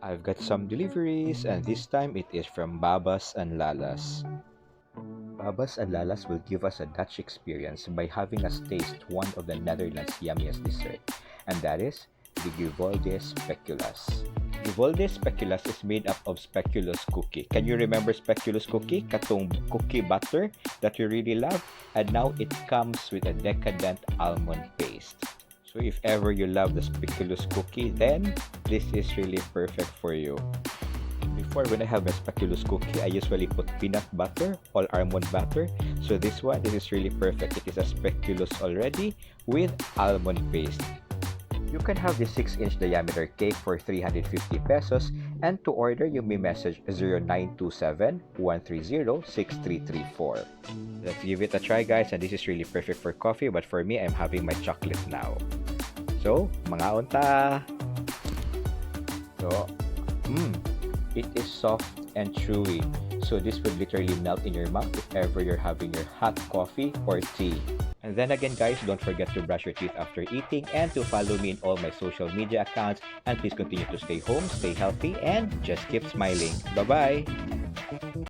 I've got some deliveries, and this time it is from Babas and Lalas. Babas and Lalas will give us a Dutch experience by having us taste one of the Netherlands' yummiest dessert, and that is the Gevolde Speculoos. Gevolde Speculoos is made up of speculoos cookie. Can you remember speculoos cookie? Katong cookie butter that you really love? And now it comes with a decadent almond paste. So if ever you love the speculoos cookie, then this is really perfect for you. Before, when I have my speculoos cookie, I usually put peanut butter or almond butter. So this is really perfect. It is a speculoos already with almond paste. You can have the 6-inch diameter cake for 350 pesos, and to order you may message 0927-130-6334. Let's give it a try, guys, and this is really perfect for coffee, but for me, I'm having my chocolate now. So, mga unta! So, it is soft and chewy. So this would literally melt in your mouth if ever you're having your hot coffee or tea. And then again, guys, don't forget to brush your teeth after eating and to follow me in all my social media accounts. And please continue to stay home, stay healthy, and just keep smiling. Bye-bye!